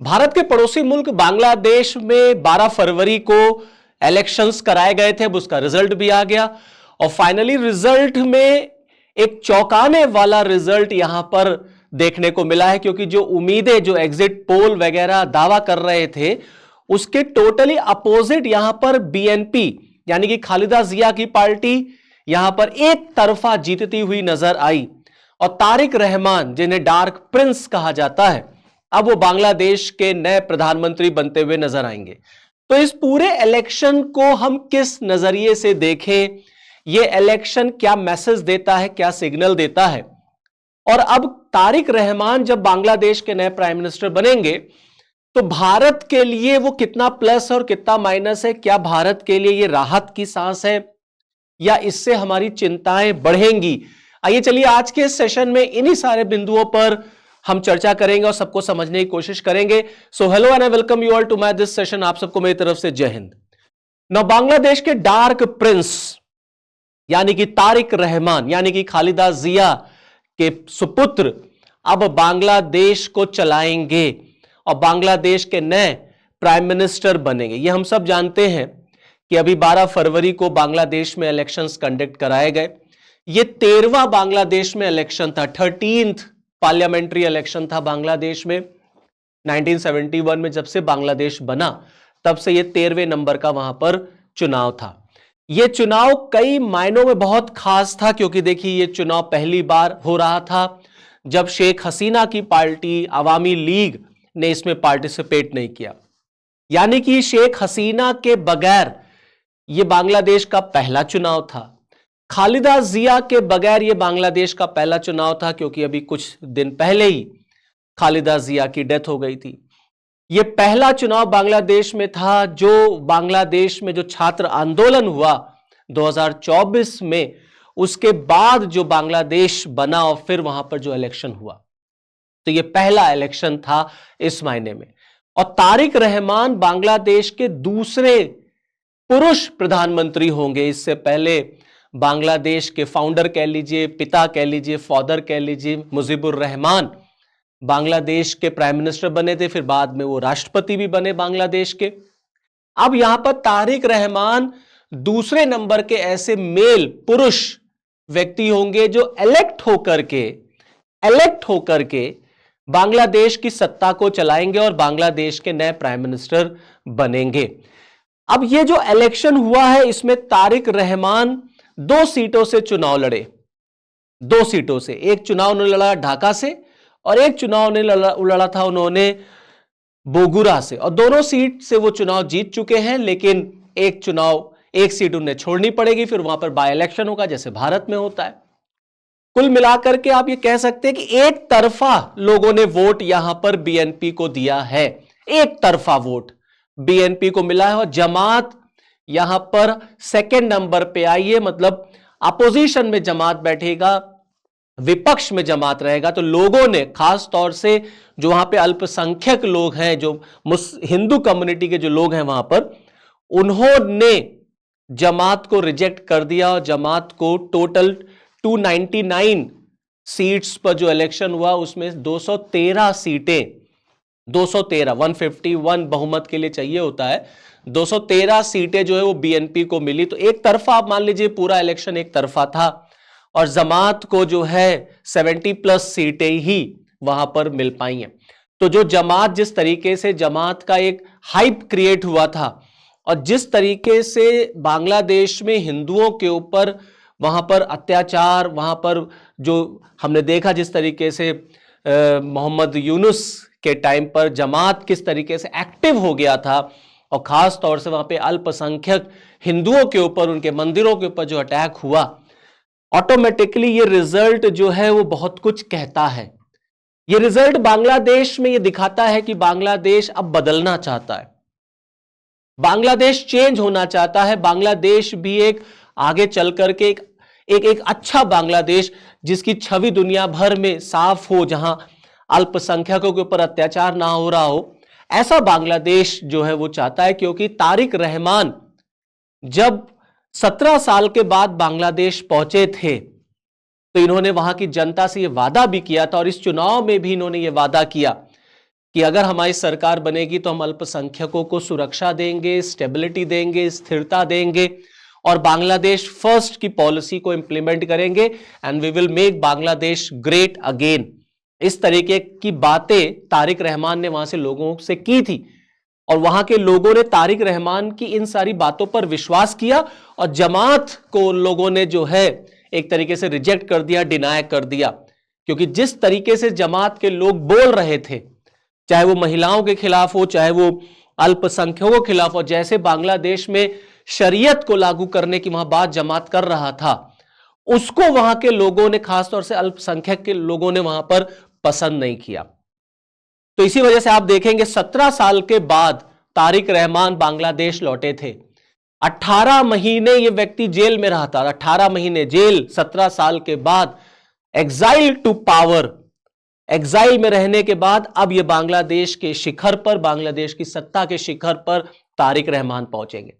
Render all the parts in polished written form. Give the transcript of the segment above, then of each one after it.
भारत के पड़ोसी मुल्क बांग्लादेश में 12 फरवरी को इलेक्शंस कराए गए थे। अब उसका रिजल्ट भी आ गया और फाइनली रिजल्ट में एक चौंकाने वाला रिजल्ट यहां पर देखने को मिला है, क्योंकि जो उम्मीदें, जो एग्जिट पोल वगैरह दावा कर रहे थे, उसके टोटली अपोजिट यहां पर बीएनपी यानी कि खालिदा जिया की पार्टी यहां पर एक तरफा जीतती हुई नजर आई और तारिक रहमान, जिन्हें डार्क प्रिंस कहा जाता है, अब वो बांग्लादेश के नए प्रधानमंत्री बनते हुए नजर आएंगे। तो इस पूरे इलेक्शन को हम किस नजरिए से देखें, ये इलेक्शन क्या मैसेज देता है, क्या सिग्नल देता है, और अब तारिक रहमान जब बांग्लादेश के नए प्राइम मिनिस्टर बनेंगे तो भारत के लिए वो कितना प्लस और कितना माइनस है? क्या भारत के लिए ये राहत की सांस है या इससे हमारी चिंताएं बढ़ेंगी? आइए चलिए आज के सेशन में इन्हीं सारे बिंदुओं पर हम चर्चा करेंगे और सबको समझने की कोशिश करेंगे। So hello and I welcome you all to my this session. आप सबको मेरी तरफ से जय हिंद। नौ बांग्लादेश के डार्क प्रिंस यानी कि तारिक रहमान यानी कि खालिदा जिया के सुपुत्र अब बांग्लादेश को चलाएंगे और बांग्लादेश के नए प्राइम मिनिस्टर बनेंगे। ये हम सब जानते हैं कि अभी 12 फरवरी को बांग्लादेश में इलेक्शंस कंडक्ट कराए गए। ये 13वां बांग्लादेश में इलेक्शन था, 13th पार्लियामेंट्री इलेक्शन था बांग्लादेश में। 1971 में जब से बांग्लादेश बना तब से ये 13वें नंबर का वहां पर चुनाव था। ये चुनाव कई मायनों में बहुत खास था, क्योंकि देखिए ये चुनाव पहली बार हो रहा था जब शेख हसीना की पार्टी अवामी लीग ने इसमें पार्टिसिपेट नहीं किया। यानी कि शेख हसीना के बगैर ये बांग्लादेश का पहला चुनाव था। खालिदा जिया के बगैर ये बांग्लादेश का पहला चुनाव था, क्योंकि अभी कुछ दिन पहले ही खालिदा जिया की डेथ हो गई थी। ये पहला चुनाव बांग्लादेश में था जो बांग्लादेश में जो छात्र आंदोलन हुआ 2024 में, उसके बाद जो बांग्लादेश बना और फिर वहां पर जो इलेक्शन हुआ, तो ये पहला इलेक्शन था इस मायने में। और तारिक रहमान बांग्लादेश के दूसरे पुरुष प्रधानमंत्री होंगे। इससे पहले बांग्लादेश के फाउंडर कह लीजिए, पिता कह लीजिए, फादर कह लीजिए, मुजीबुर रहमान बांग्लादेश के प्राइम मिनिस्टर बने थे, फिर बाद में वो राष्ट्रपति भी बने बांग्लादेश के। अब यहां पर तारिक रहमान दूसरे नंबर के ऐसे मेल पुरुष व्यक्ति होंगे जो इलेक्ट होकर के बांग्लादेश की सत्ता को चलाएंगे और बांग्लादेश के नए प्राइम मिनिस्टर बनेंगे। अब ये जो इलेक्शन हुआ है, इसमें तारिक रहमान 2 सीटों से चुनाव लड़े। 2 सीटों से, एक चुनाव उन्होंने लड़ा ढाका से और एक चुनाव ने लड़ा था उन्होंने बोगुरा से, और दोनों सीट से वो चुनाव जीत चुके हैं। लेकिन एक सीट उन्हें छोड़नी पड़ेगी, फिर वहां पर बाय इलेक्शन होगा जैसे भारत में होता है। कुल मिलाकर के आप ये कह सकते हैं कि एक तरफा लोगों ने वोट यहां पर बीएनपी को दिया है। एक तरफा वोट बीएनपी को मिला है और जमात यहां पर सेकंड नंबर पे आई है। मतलब अपोजिशन में जमात बैठेगा, विपक्ष में जमात रहेगा। तो लोगों ने, खास तौर से जो वहां पे अल्पसंख्यक लोग हैं, जो हिंदू कम्युनिटी के जो लोग हैं वहां पर, उन्होंने जमात को रिजेक्ट कर दिया और जमात को टोटल 299 सीट्स पर जो इलेक्शन हुआ उसमें 213 सीटें, 151 बहुमत के लिए चाहिए होता है, 213 सीटें जो है वो बीएनपी को मिली। तो एक तरफा आप मान लीजिए पूरा इलेक्शन एक तरफा था और जमात को जो है 70+ सीटें ही वहां पर मिल पाई हैं। तो जो जमात, जिस तरीके से जमात का एक हाइप क्रिएट हुआ था और जिस तरीके से बांग्लादेश में हिंदुओं के ऊपर वहां पर अत्याचार, वहां पर जो हमने देखा, जिस तरीके से मोहम्मद यूनुस के टाइम पर जमात किस तरीके से एक्टिव हो गया था और खास तौर से वहां पे अल्पसंख्यक हिंदुओं के ऊपर, उनके मंदिरों के ऊपर जो अटैक हुआ, ऑटोमेटिकली ये रिजल्ट जो है वो बहुत कुछ कहता है। ये रिजल्ट बांग्लादेश में ये दिखाता है कि बांग्लादेश अब बदलना चाहता है, बांग्लादेश चेंज होना चाहता है। बांग्लादेश भी एक आगे चल करके एक अच्छा बांग्लादेश, जिसकी छवि दुनिया भर में साफ हो, जहां अल्पसंख्यकों के ऊपर अत्याचार ना हो रहा हो, ऐसा बांग्लादेश जो है वो चाहता है। क्योंकि तारिक रहमान जब 17 साल के बाद बांग्लादेश पहुंचे थे तो इन्होंने वहां की जनता से यह वादा भी किया था और इस चुनाव में भी इन्होंने यह वादा किया कि अगर हमारी सरकार बनेगी तो हम अल्पसंख्यकों को सुरक्षा देंगे, स्टेबिलिटी देंगे, स्थिरता देंगे और बांग्लादेश फर्स्ट की पॉलिसी को इंप्लीमेंट करेंगे and we will make Bangladesh great again. इस तरीके की बातें तारिक रहमान ने वहां से लोगों से की थी और वहां के लोगों ने तारिक रहमान की इन सारी बातों पर विश्वास किया और जमात को लोगों ने जो है एक तरीके से रिजेक्ट कर दिया, डिनाय कर दिया। क्योंकि जिस तरीके से जमात के लोग बोल रहे थे, चाहे वो महिलाओं के खिलाफ हो, चाहे वो अल्पसंख्यकों के खिलाफ हो, जैसे बांग्लादेश में शरीयत को लागू करने की वहां बात जमात कर रहा था, उसको वहां के लोगों ने, खासतौर से अल्पसंख्यक के लोगों ने वहां पर पसंद नहीं किया। तो इसी वजह से आप देखेंगे 17 साल के बाद तारिक रहमान बांग्लादेश लौटे थे। 18 महीने ये व्यक्ति जेल में रहा था, 18 महीने जेल, 17 साल के बाद एक्साइल टू पावर, एक्साइल में रहने के बाद अब ये बांग्लादेश के शिखर पर, बांग्लादेश की सत्ता के शिखर पर तारिक रहमान पहुंचेंगे।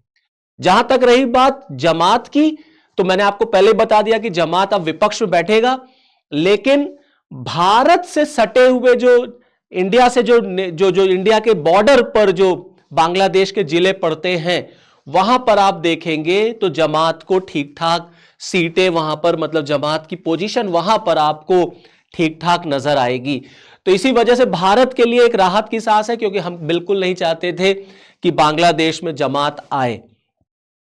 जहां तक रही बात जमात की, तो मैंने आपको पहले बता दिया कि जमात अब विपक्ष में बैठेगा, लेकिन भारत से सटे हुए जो इंडिया से जो इंडिया के बॉर्डर पर जो बांग्लादेश के जिले पड़ते हैं, वहां पर आप देखेंगे तो जमात को ठीक ठाक सीटें वहां पर, मतलब जमात की पोजीशन वहां पर आपको ठीक ठाक नजर आएगी। तो इसी वजह से भारत के लिए एक राहत की सांस है, क्योंकि हम बिल्कुल नहीं चाहते थे कि बांग्लादेश में जमात आए,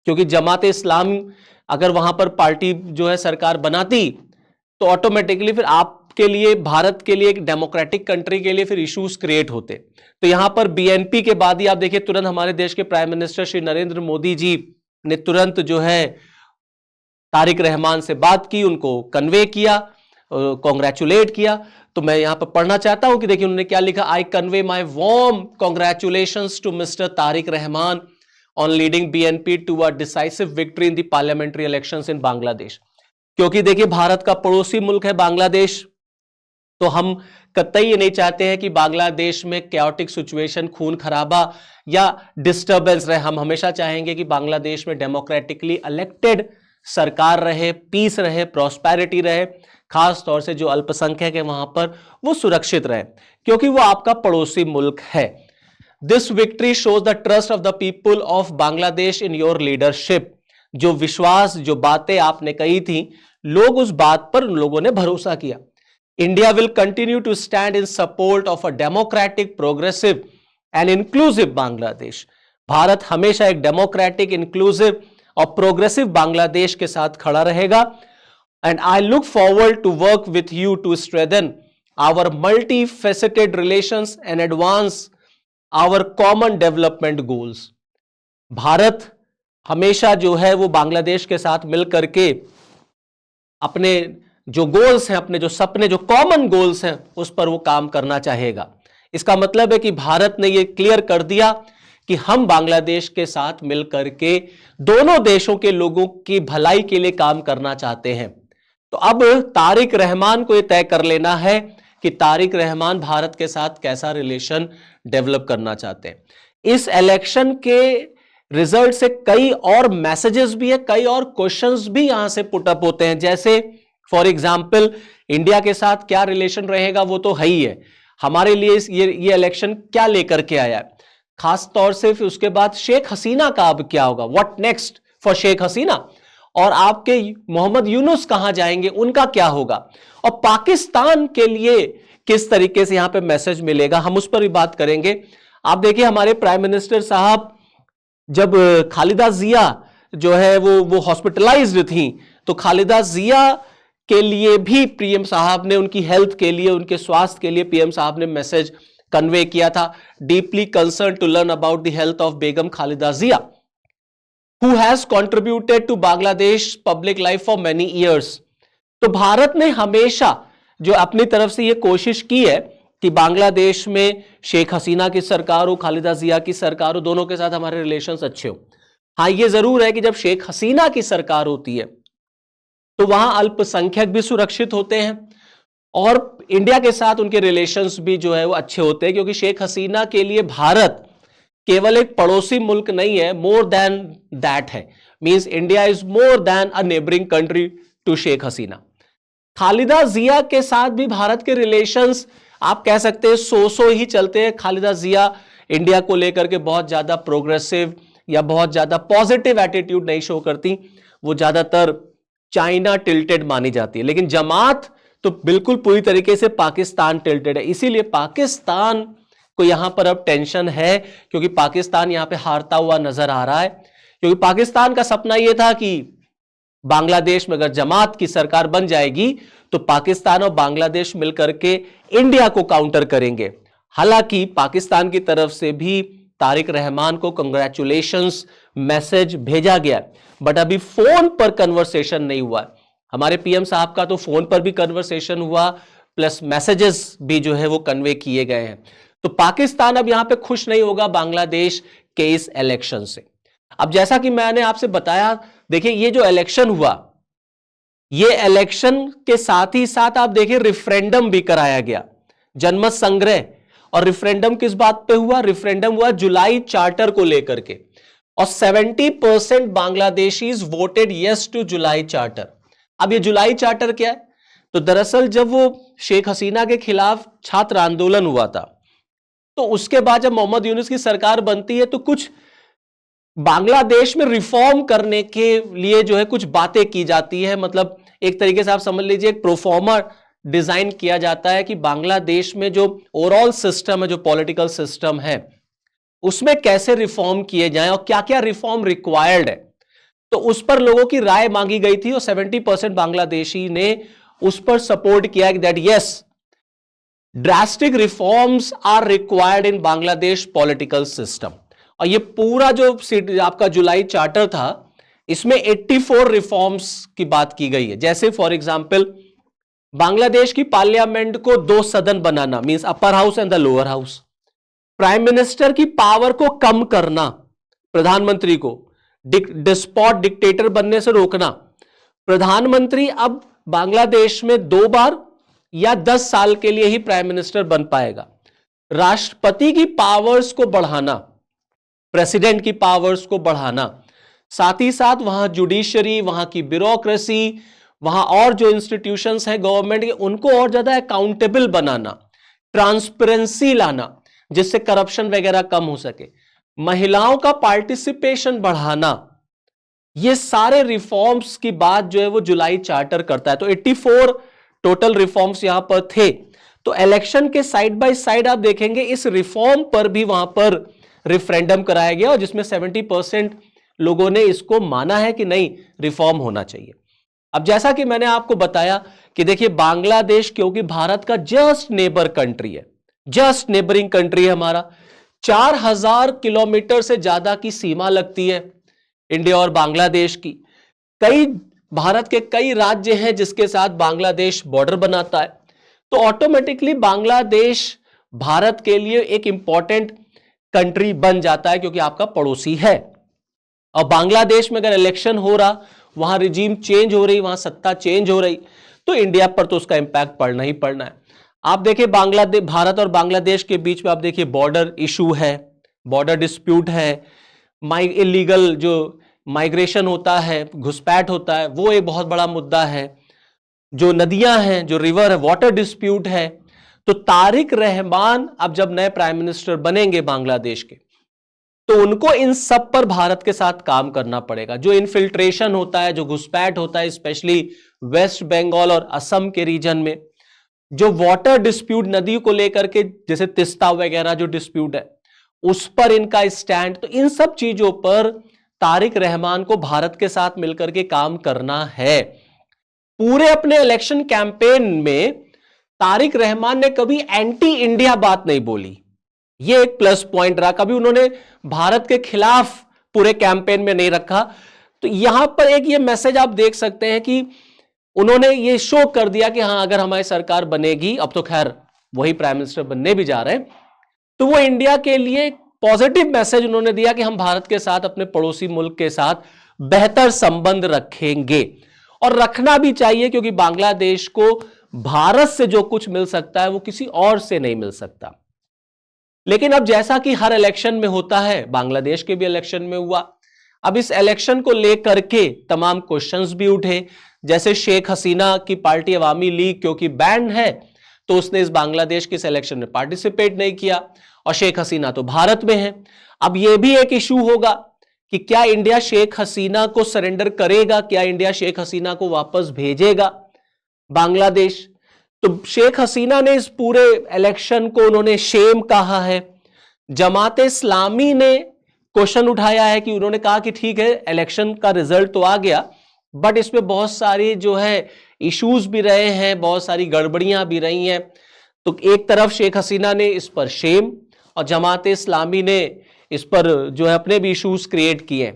क्योंकि जमात इस्लाम अगर वहां पर पार्टी जो है सरकार बनाती तो ऑटोमेटिकली फिर आपके लिए, भारत के लिए, एक डेमोक्रेटिक कंट्री के लिए फिर इश्यूज क्रिएट होते। तो यहां पर बीएनपी के बाद ही आप देखिए तुरंत हमारे देश के प्राइम मिनिस्टर श्री नरेंद्र मोदी जी ने तुरंत जो है तारिक रहमान से बात की, उनको कन्वे किया, कॉन्ग्रेचुलेट किया। तो मैं यहां पर पढ़ना चाहता हूं कि देखिए उन्होंने क्या लिखा। I convey my warm congratulations to mister Tarique Rahman on leading BNP to a decisive victory in the parliamentary elections in Bangladesh. क्योंकि देखिए भारत का पड़ोसी मुल्क है बांग्लादेश, तो हम कतई ये नहीं चाहते हैं कि बांग्लादेश में कैओटिक सिचुएशन, खून खराबा या डिस्टर्बेंस रहे। हम हमेशा चाहेंगे कि बांग्लादेश में डेमोक्रेटिकली इलेक्टेड सरकार रहे, पीस रहे, प्रॉस्पेरिटी रहे, खास तौर से जो अल्पसंख्यक है वहां पर वो सुरक्षित रहे, क्योंकि वो आपका पड़ोसी मुल्क है। This victory shows the trust of the people of Bangladesh in your leadership. जो विश्वास, जो बातें आपने कही थी, लोग उस बात पर उन लोगों ने भरोसा किया। India will continue to stand in support of a democratic, progressive and inclusive Bangladesh. Bharat हमेशा एक डेमोक्रेटिक, इंक्लूसिव और प्रोग्रेसिव बांग्लादेश के साथ खड़ा रहेगा। And I look forward to work with you to strengthen our multi faceted relations and advance our common development goals. Bharat हमेशा जो है वो बांग्लादेश के साथ मिलकर के अपने जो गोल्स हैं, अपने जो सपने, जो कॉमन गोल्स हैं, उस पर वो काम करना चाहेगा। इसका मतलब है कि भारत ने ये क्लियर कर दिया कि हम बांग्लादेश के साथ मिलकर के दोनों देशों के लोगों की भलाई के लिए काम करना चाहते हैं। तो अब तारिक रहमान को यह तय कर लेना है कि तारिक रहमान भारत के साथ कैसा रिलेशन डेवलप करना चाहते हैं। इस इलेक्शन के रिजल्ट से कई और मैसेजेस भी है, कई और क्वेश्चंस भी यहां से पुटअप होते हैं। जैसे फॉर एग्जाम्पल इंडिया के साथ क्या रिलेशन रहेगा वो तो है ही है, हमारे लिए ये इलेक्शन क्या लेकर के आया है, खास तौर से फिर उसके बाद शेख हसीना का अब क्या होगा, what next for Sheikh Hasina, और आपके मोहम्मद यूनुस कहां जाएंगे, उनका क्या होगा, और पाकिस्तान के लिए किस तरीके से यहां पे मैसेज मिलेगा, हम उस पर भी बात करेंगे। आप देखिए हमारे प्राइम मिनिस्टर साहब जब खालिदा जिया जो है वो हॉस्पिटलाइज्ड थी, तो खालिदा जिया के लिए भी पीएम साहब ने, उनकी हेल्थ के लिए, उनके स्वास्थ्य के लिए पीएम साहब ने मैसेज कन्वे किया था। Deeply concern to learn about the health of Begum Khaleda Zia who has contributed to Bangladesh public life for many years. तो भारत ने हमेशा जो अपनी तरफ से ये कोशिश की है कि बांग्लादेश में शेख हसीना की सरकार हो, खालिदा जिया की सरकार हो, दोनों के साथ हमारे रिलेशंस अच्छे हो। हाँ, ये जरूर है कि जब शेख हसीना की सरकार होती है तो वहां अल्पसंख्यक भी सुरक्षित होते हैं और इंडिया के साथ उनके रिलेशंस भी जो है वो अच्छे होते हैं, क्योंकि शेख हसीना के लिए भारत केवल एक पड़ोसी मुल्क नहीं है, मोर देन दैट है। Means India is more than a neighbouring country to Sheikh Hasina. Khaleda Zia के साथ भी भारत के रिलेशंस आप कह सकते हैं सो ही चलते हैं। खालिदा जिया इंडिया को लेकर के बहुत ज्यादा प्रोग्रेसिव या बहुत ज्यादा पॉजिटिव एटीट्यूड नहीं शो करती, वो ज्यादातर चाइना टिल्टेड मानी जाती है। लेकिन जमात तो बिल्कुल पूरी तरीके से पाकिस्तान टिल्टेड है। इसीलिए पाकिस्तान को यहां पर अब टेंशन है, क्योंकि पाकिस्तान यहां पे हारता हुआ नजर आ रहा है। क्योंकि पाकिस्तान का सपना यह था कि बांग्लादेश में अगर जमात की सरकार बन जाएगी तो पाकिस्तान और बांग्लादेश मिलकर के इंडिया को काउंटर करेंगे। हालांकि पाकिस्तान की तरफ से भी तारिक रहमान को कंग्रेचुलेशंस मैसेज भेजा गया, बट अभी फोन पर कन्वर्सेशन नहीं हुआ। हमारे पीएम साहब का तो फोन पर भी कन्वर्सेशन हुआ, प्लस मैसेजेस भी जो है वो कन्वे किए गए हैं। तो पाकिस्तान अब यहां पे खुश नहीं होगा बांग्लादेश के इस इलेक्शन से। अब जैसा कि मैंने आपसे बताया, देखिए ये जो इलेक्शन हुआ, ये इलेक्शन के साथ ही साथ आप देखिए रेफरेंडम भी कराया गया, जनमत संग्रह। और रेफरेंडम किस बात पे हुआ? रेफरेंडम हुआ जुलाई चार्टर को लेकर के, और 70% Bangladeshis voted yes to July charter. अब ये जुलाई चार्टर क्या है? तो दरअसल जब वो शेख हसीना के खिलाफ छात्र आंदोलन हुआ था, तो उसके बाद जब मोहम्मद यूनुस की सरकार बनती है तो कुछ बांग्लादेश में रिफॉर्म करने के लिए जो है कुछ बातें की जाती है। मतलब एक तरीके से आप समझ लीजिए एक प्रोफॉर्मा डिजाइन किया जाता है कि बांग्लादेश में जो ओवरऑल सिस्टम है, जो पॉलिटिकल सिस्टम है, उसमें कैसे रिफॉर्म किए जाएं और क्या क्या रिफॉर्म रिक्वायर्ड है। तो उस पर लोगों की राय मांगी गई थी और 70% बांग्लादेशी ने उस पर सपोर्ट किया कि that yes, drastic reforms are required in Bangladesh political system. और ये पूरा जो आपका जुलाई चार्टर था, इसमें 84 रिफॉर्म्स की बात की गई है। जैसे फॉर एग्जांपल बांग्लादेश की पार्लियामेंट को 2 सदन बनाना, means upper house and the lower house. Prime minister की पावर को कम करना, प्रधानमंत्री को डिस्पॉट डिक्टेटर बनने से रोकना। प्रधानमंत्री अब बांग्लादेश में 2 बार या 10 साल के लिए ही प्राइम मिनिस्टर बन पाएगा। राष्ट्रपति की पावर्स को बढ़ाना, प्रेसिडेंट की पावर्स को बढ़ाना, साथ ही साथ वहां जुडिशरी, वहां की ब्यूरोक्रेसी, वहां और जो इंस्टीट्यूशंस हैं गवर्नमेंट के, उनको और ज्यादा अकाउंटेबल बनाना, ट्रांसपेरेंसी लाना जिससे करप्शन वगैरह कम हो सके, महिलाओं का पार्टिसिपेशन बढ़ाना। ये सारे रिफॉर्म्स की बात जो है वो जुलाई चार्टर करता है। तो 84 टोटल रिफॉर्म्स यहां पर थे। तो इलेक्शन के साइड बाय साइड आप देखेंगे इस रिफॉर्म पर भी वहां पर रेफरेंडम कराया गया, और जिसमें 70% लोगों ने इसको माना है कि नहीं, रिफॉर्म होना चाहिए। अब जैसा कि मैंने आपको बताया कि देखिए बांग्लादेश क्योंकि भारत का जस्ट नेबर कंट्री है, जस्ट नेबरिंग कंट्री है हमारा, 4000 किलोमीटर से ज्यादा की सीमा लगती है इंडिया और बांग्लादेश की। कई भारत के कई राज्य हैं जिसके साथ बांग्लादेश बॉर्डर बनाता है। तो ऑटोमेटिकली बांग्लादेश भारत के लिए एक इंपॉर्टेंट कंट्री बन जाता है, क्योंकि आपका पड़ोसी है। और बांग्लादेश में अगर इलेक्शन हो रहा, वहां रिजीम चेंज हो रही, वहां सत्ता चेंज हो रही, तो इंडिया पर तो उसका इंपैक्ट पड़ना ही पड़ना है। आप देखिए बांग्लादेश, भारत और बांग्लादेश के बीच में आप देखिए बॉर्डर इशू है, बॉर्डर डिस्प्यूट है, इलीगल जो माइग्रेशन होता है, घुसपैठ होता है, वो एक बहुत बड़ा मुद्दा है। जो नदियां हैं, जो रिवर है, वाटर डिस्प्यूट है। तो तारिक रहमान अब जब नए प्राइम मिनिस्टर बनेंगे बांग्लादेश के, तो उनको इन सब पर भारत के साथ काम करना पड़ेगा। जो इन्फिल्ट्रेशन होता है, जो घुसपैठ होता है, स्पेशली वेस्ट बंगाल और असम के रीजन में, जो वाटर डिस्प्यूट नदी को लेकर के, जैसे तिस्ता वगैरह जो डिस्प्यूट है, उस पर इनका स्टैंड, तो इन सब चीजों पर तारिक रहमान को भारत के साथ मिलकर के काम करना है। पूरे अपने इलेक्शन कैंपेन में तारिक रहमान ने कभी एंटी इंडिया बात नहीं बोली, यह एक प्लस पॉइंट रहा। कभी उन्होंने भारत के खिलाफ पूरे कैंपेन में नहीं रखा। तो यहां पर एक ये मैसेज आप देख सकते हैं कि उन्होंने ये शो कर दिया कि हां, अगर हमारी सरकार बनेगी, अब तो खैर वही प्राइम मिनिस्टर बनने भी जा रहे हैं, तो वो इंडिया के लिए पॉजिटिव मैसेज उन्होंने दिया कि हम भारत के साथ, अपने पड़ोसी मुल्क के साथ बेहतर संबंध रखेंगे। और रखना भी चाहिए, क्योंकि बांग्लादेश को भारत से जो कुछ मिल सकता है वो किसी और से नहीं मिल सकता। लेकिन अब जैसा कि हर इलेक्शन में होता है, बांग्लादेश के भी इलेक्शन में हुआ। अब इस इलेक्शन को लेकर के तमाम क्वेश्चंस भी उठे, जैसे शेख हसीना की पार्टी अवामी लीग क्योंकि बैन है, तो उसने इस बांग्लादेश के सिलेक्शन में पार्टिसिपेट नहीं किया, और शेख हसीना तो भारत में है। अब यह भी एक इशू होगा कि क्या इंडिया शेख हसीना को सरेंडर करेगा, क्या इंडिया शेख हसीना को वापस भेजेगा बांग्लादेश। तो शेख हसीना ने इस पूरे इलेक्शन को उन्होंने शेम कहा है। जमात इस्लामी ने क्वेश्चन उठाया है कि उन्होंने कहा कि ठीक है इलेक्शन का रिजल्ट तो आ गया, बट इसमें बहुत सारी जो है इश्यूज भी रहे हैं, बहुत सारी गड़बड़ियां भी रही हैं। तो एक तरफ शेख हसीना ने इस पर शेम, और जमात इस्लामी ने इस पर जो है अपने भी इश्यूज क्रिएट किए।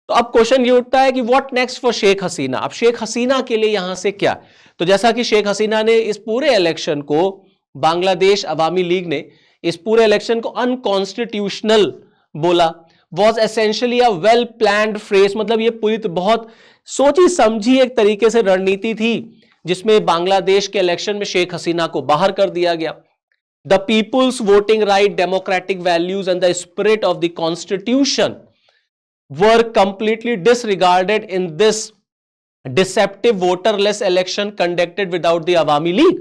तो अब क्वेश्चन ये उठता है कि what next for Sheikh Hasina. अब शेख हसीना के लिए यहां से क्या। तो जैसा कि शेख हसीना ने इस पूरे इलेक्शन को, बांग्लादेश अवामी लीग ने इस पूरे इलेक्शन को अनकॉन्स्टिट्यूशनल बोला, was essentially a well planned phrase, मतलब ये पूरी बहुत सोची समझी एक तरीके से रणनीति थी, जिसमें बांग्लादेश के इलेक्शन में शेख हसीना को बाहर कर दिया गया। The people's voting right, democratic values and the spirit of the constitution were completely disregarded in this deceptive voterless election conducted without the Awami League।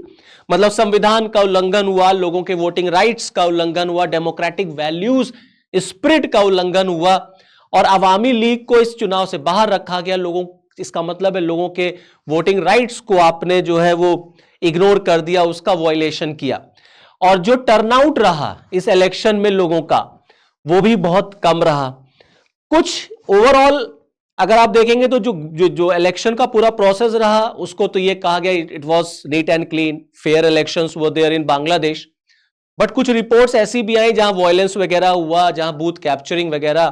मतलब संविधान का उल्लंघन हुआ, लोगों के वोटिंग राइट्स का उल्लंघन हुआ, डेमोक्रेटिक वैल्यूज स्पिरिट का उल्लंघन हुआ, और अवामी लीग को इस चुनाव से बाहर रखा गया। लोगों, इसका मतलब है लोगों के वोटिंग राइट्स को आपने जो है वो इग्नोर कर दिया, उसका वायलेशन किया। और जो टर्नआउट रहा इस इलेक्शन में लोगों का, वो भी बहुत कम रहा। कुछ ओवरऑल अगर आप देखेंगे तो जो इलेक्शन का पूरा प्रोसेस रहा, उसको तो ये कहा गया it was neat and clean, fair elections were there in Bangladesh. But कुछ रिपोर्ट्स ऐसी भी आई जहां वायलेंस वगैरह हुआ, जहां बूथ कैप्चरिंग वगैरह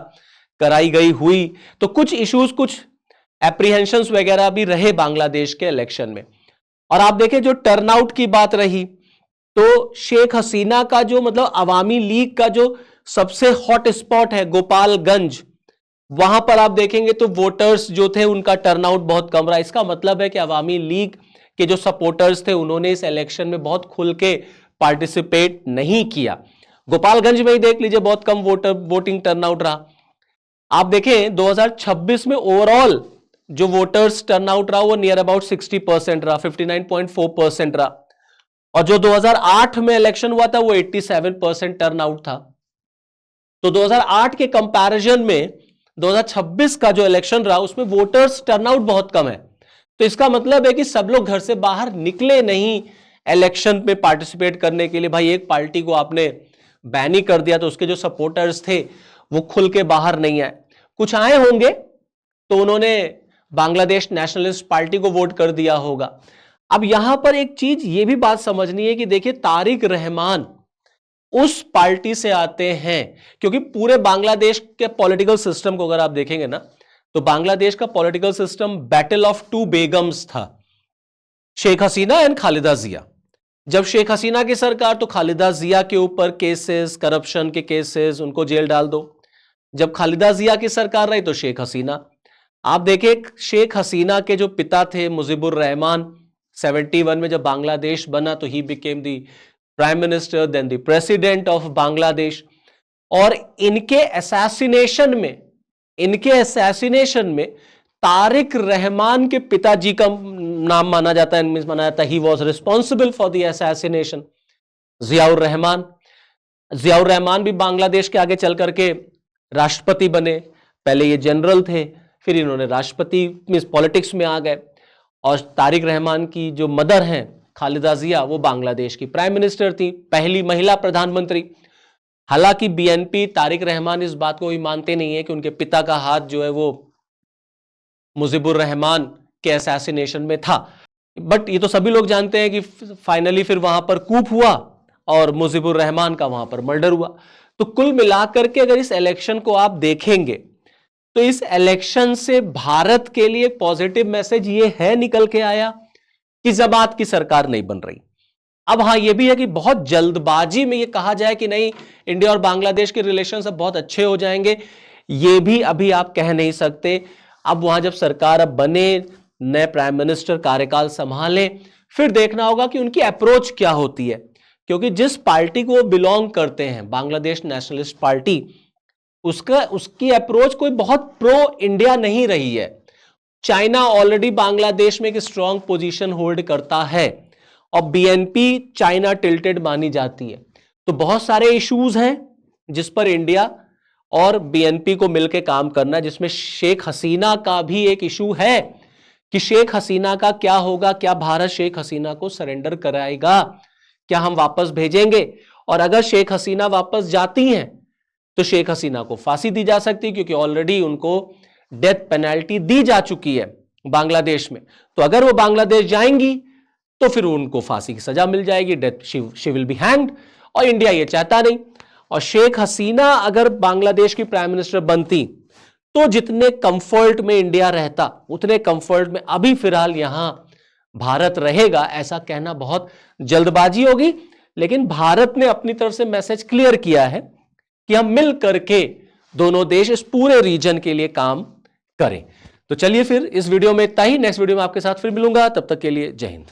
कराई गई हुई। तो कुछ इश्यूज, कुछ एप्रीहेंशंस वगैरह भी रहे बांग्लादेश के इलेक्शन में। और आप देखें जो टर्नआउट की बात रही, तो शेख हसीना का जो मतलब अवामी लीग का जो सबसे हॉट स्पॉट है गोपालगंज, वहां पर आप देखेंगे तो वोटर्स जो थे उनका टर्नआउट बहुत कम रहा। इसका मतलब है कि अवामी लीग के जो सपोर्टर्स थे उन्होंने इस इलेक्शन में बहुत खुल के पार्टिसिपेट नहीं किया। गोपालगंज में ही देख लीजिए बहुत कम वोटिंग टर्नआउट रहा। आप देखें 2026 में ओवरऑल जो वोटर्स टर्नआउट रहा वो नियर अबाउट 60% रहा, 59.4% रहा। और जो 2008 में इलेक्शन हुआ था वो 87% टर्नआउट था। तो 2008 के कंपैरिजन में 2026 का जो इलेक्शन रहा उसमें वोटर्स टर्नआउट बहुत कम है। तो इसका मतलब है कि सब लोग घर से बाहर निकले नहीं इलेक्शन में पार्टिसिपेट करने के लिए। भाई एक पार्टी को आपने बैन ही कर दिया तो उसके जो सपोर्टर्स थे वो खुल के बाहर नहीं आए। कुछ आए होंगे तो उन्होंने बांग्लादेश नेशनलिस्ट पार्टी को वोट कर दिया होगा। अब यहां पर एक चीज ये भी बात समझनी है कि देखिए तारिक रहमान उस पार्टी से आते हैं, क्योंकि पूरे बांग्लादेश के पॉलिटिकल सिस्टम को अगर आप देखेंगे ना तो बांग्लादेश का political system battle of two Begums था, शेख हसीना एंड खालिदा जिया। जब शेख हसीना की सरकार तो खालिदा जिया के ऊपर केसेस, करप्शन के केसेस, उनको जेल डाल दो। जब खालिदा जिया की सरकार रही तो शेख हसीना। आप देखिए शेख हसीना के जो पिता थे मुजीबुर रहमान, 71 में जब बांग्लादेश बना तो he became the prime minister, then the president of Bangladesh. और इनके असैसिनेशन में तारिक रहमान के पिताजी का नाम माना जाता है, माना जाता है he was responsible for the assassination. Ziaur Rahman भी बांग्लादेश के आगे चल करके राष्ट्रपति बने। पहले ये जनरल थे, फिर इन्होंने राष्ट्रपति में पॉलिटिक्स में आ गए। और तारिक रहमान की जो मदर हैं खालिदा जिया, वो बांग्लादेश की प्राइम मिनिस्टर थी, पहली महिला प्रधानमंत्री। हालांकि बीएनपी तारिक रहमान इस बात को भी मानते नहीं है कि उनके पिता का हाथ जो है वो मुजीबुर रहमान के असैसिनेशन में था। बट ये तो सभी लोग जानते हैं कि फाइनली फिर वहां पर कूप हुआ और मुजीबुर रहमान का वहां पर मर्डर हुआ। तो कुल मिलाकर के अगर इस इलेक्शन को आप देखेंगे तो इस इलेक्शन से भारत के लिए पॉजिटिव मैसेज ये है निकल के आया कि जमात की सरकार नहीं बन रही। अब हाँ ये भी है कि बहुत जल्दबाजी में ये कहा जाए कि नहीं इंडिया और बांग्लादेश के रिलेशंस अब बहुत अच्छे हो जाएंगे, ये भी अभी आप कह नहीं सकते। अब वहां जब सरकार अब बने, नए प्राइम मिनिस्टर कार्यकाल संभाले, फिर देखना होगा कि उनकी अप्रोच क्या होती है। क्योंकि जिस पार्टी को वो बिलोंग करते हैं, बांग्लादेश नेशनलिस्ट पार्टी, उसकी अप्रोच कोई बहुत प्रो इंडिया नहीं रही है। चाइना ऑलरेडी बांग्लादेश में एक स्ट्रॉन्ग पोजीशन होल्ड करता है और बीएनपी चाइना टिल्टेड मानी जाती है। तो बहुत सारे इश्यूज हैं जिस पर इंडिया और बीएनपी को मिलकर काम करना है, जिसमें शेख हसीना का भी एक इशू है कि शेख हसीना का क्या होगा, क्या भारत शेख हसीना को सरेंडर कराएगा, क्या हम वापस भेजेंगे, और अगर शेख हसीना वापस जाती हैं तो शेख हसीना को फांसी दी जा सकती है, क्योंकि ऑलरेडी उनको डेथ पेनल्टी दी जा चुकी है बांग्लादेश में। तो अगर वो बांग्लादेश जाएंगी तो फिर उनको फांसी की सजा मिल जाएगी, death she will be hanged, और इंडिया ये चाहता नहीं। और शेख हसीना अगर बांग्लादेश की प्राइम मिनिस्टर बनती तो जितने कंफर्ट में इंडिया रहता उतने कंफर्ट में अभी फिलहाल यहां भारत रहेगा, ऐसा कहना बहुत जल्दबाजी होगी। लेकिन भारत ने अपनी तरफ से मैसेज क्लियर किया है कि हम मिल करके दोनों देश इस पूरे रीजन के लिए काम करें। तो चलिए फिर इस वीडियो में इतना ही, नेक्स्ट वीडियो में आपके साथ फिर मिलूंगा, तब तक के लिए जय हिंद।